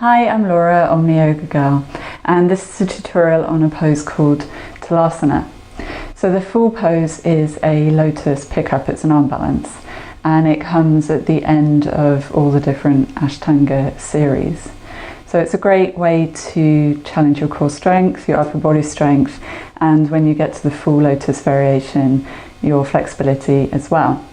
Hi, I'm Laura, Omniyogagirl, and this is a tutorial on a pose called Tolasana. So the full pose is a lotus pickup, it's an arm balance, and it comes at the end of all the different Ashtanga series. So it's a great way to challenge your core strength, your upper body strength, and when you get to the full lotus variation, your flexibility as well.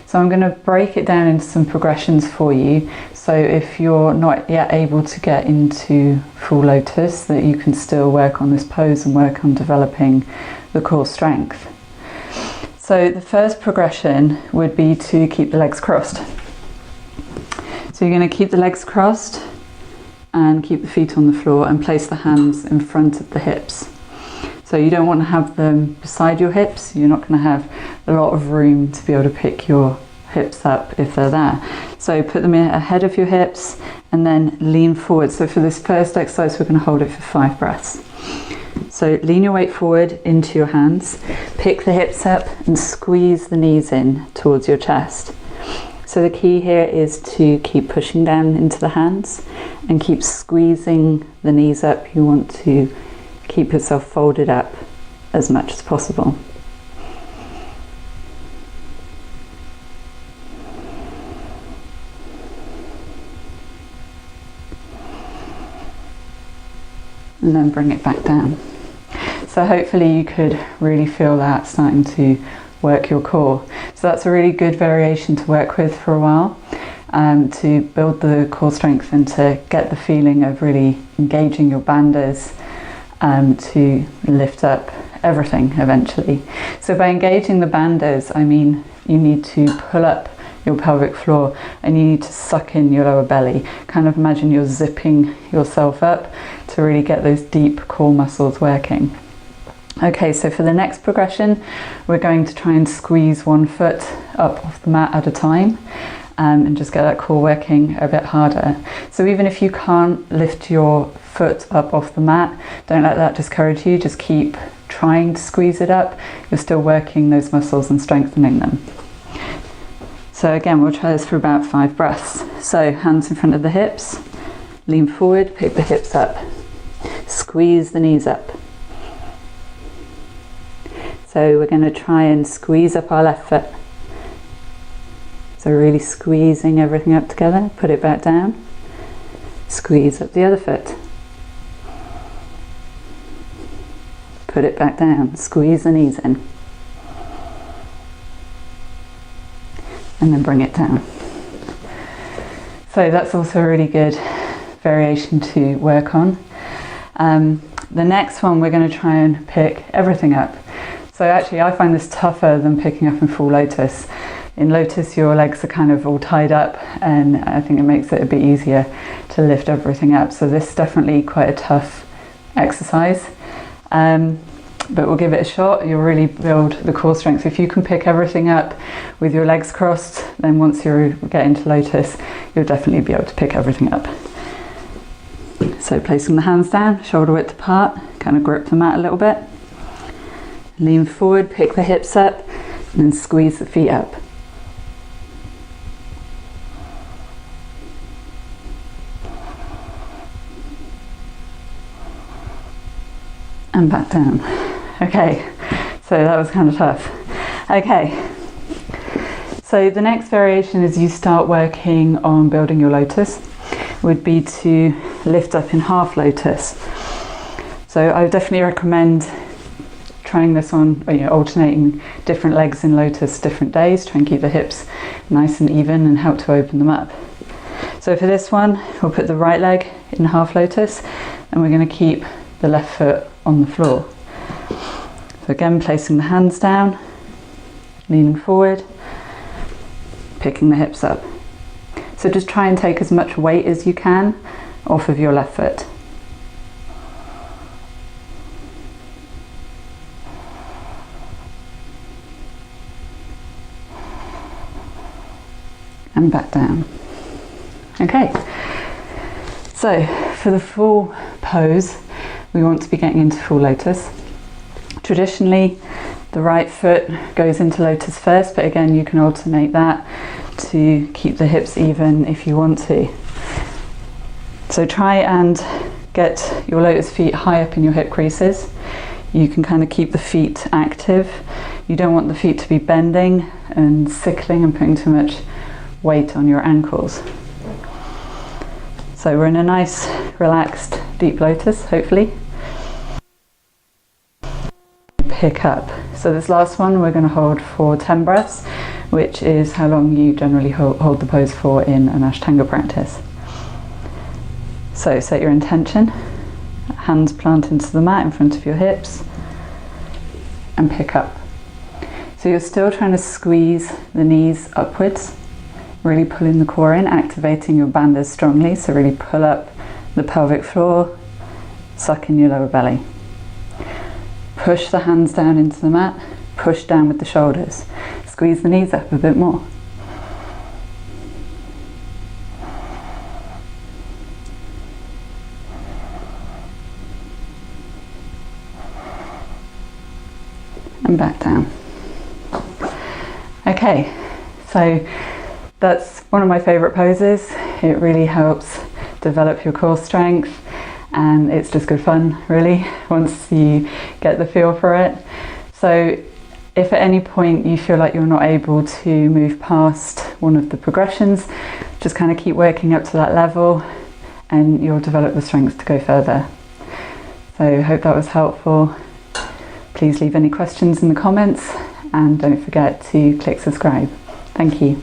So I'm going to break it down into some progressions for you, so if you're not yet able to get into full lotus, that you can still work on this pose and work on developing the core strength. So the first progression would be to keep the legs crossed. So you're going to keep the legs crossed and keep the feet on the floor and place the hands in front of the hips. So you don't want to have them beside your hips, you're not going to have a lot of room to be able to pick your hips up if they're there. So put them ahead of your hips and then lean forward. So for this first exercise we're going to hold it for 5 breaths. So lean your weight forward into your hands, pick the hips up and squeeze the knees in towards your chest. So the key here is to keep pushing down into the hands and keep squeezing the knees up. You want to keep yourself folded up as much as possible. And then bring it back down. So hopefully you could really feel that starting to work your core. So that's a really good variation to work with for a while, to build the core strength and to get the feeling of really engaging your bandhas, to lift up everything eventually. So by engaging the bandhas, I mean you need to pull up your pelvic floor and you need to suck in your lower belly. Kind of imagine you're zipping yourself up to really get those deep core muscles working. Okay, so for the next progression, we're going to try and squeeze one foot up off the mat at a time, and just get that core working a bit harder. So even if you can't lift your foot up off the mat, don't let that discourage you, just keep trying to squeeze it up. You're still working those muscles and strengthening them. So again, we'll try this for about 5 breaths. So hands in front of the hips, lean forward, pick the hips up, squeeze the knees up. So we're going to try and squeeze up our left foot. So really squeezing everything up together, put it back down, squeeze up the other foot, put it back down, squeeze the knees in, and then bring it down. So that's also a really good variation to work on. The next one we're going to try and pick everything up. So actually I find this tougher than picking up in full lotus. In lotus your legs are kind of all tied up and I think it makes it a bit easier to lift everything up. So this is definitely quite a tough exercise. But we'll give it a shot. You'll really build the core strength. If you can pick everything up with your legs crossed, then once you get into lotus, you'll definitely be able to pick everything up. So placing the hands down, shoulder width apart, kind of grip the mat a little bit. Lean forward, pick the hips up, and then squeeze the feet up. And back down. Okay, so that was kind of tough. Okay, so the next variation as you start working on building your lotus would be to lift up in half lotus. So I would definitely recommend trying this on, alternating different legs in lotus different days. Try and keep the hips nice and even and help to open them up. So for this one, we'll put the right leg in half lotus and we're going to keep the left foot on the floor. So again, placing the hands down, leaning forward, picking the hips up. So just try and take as much weight as you can off of your left foot. And back down. Okay, so for the full pose, we want to be getting into full lotus. Traditionally, the right foot goes into lotus first, but again, you can alternate that to keep the hips even if you want to. So try and get your lotus feet high up in your hip creases. You can kind of keep the feet active. You don't want the feet to be bending and sickling and putting too much weight on your ankles. So we're in a nice, relaxed, deep lotus, hopefully. Pick up. So this last one we're going to hold for 10 breaths, which is how long you generally hold the pose for in an Ashtanga practice. So set your intention, hands plant into the mat in front of your hips, and pick up. So you're still trying to squeeze the knees upwards, really pulling the core in, activating your bandhas strongly, so really pull up the pelvic floor, suck in your lower belly. Push the hands down into the mat, push down with the shoulders, squeeze the knees up a bit more. And back down. Okay, so that's one of my favourite poses. It really helps develop your core strength, and it's just good fun, really, once you get the feel for it. So if at any point you feel like you're not able to move past one of the progressions, just kind of keep working up to that level and you'll develop the strength to go further. So hope that was helpful. Please leave any questions in the comments and don't forget to click subscribe. Thank you.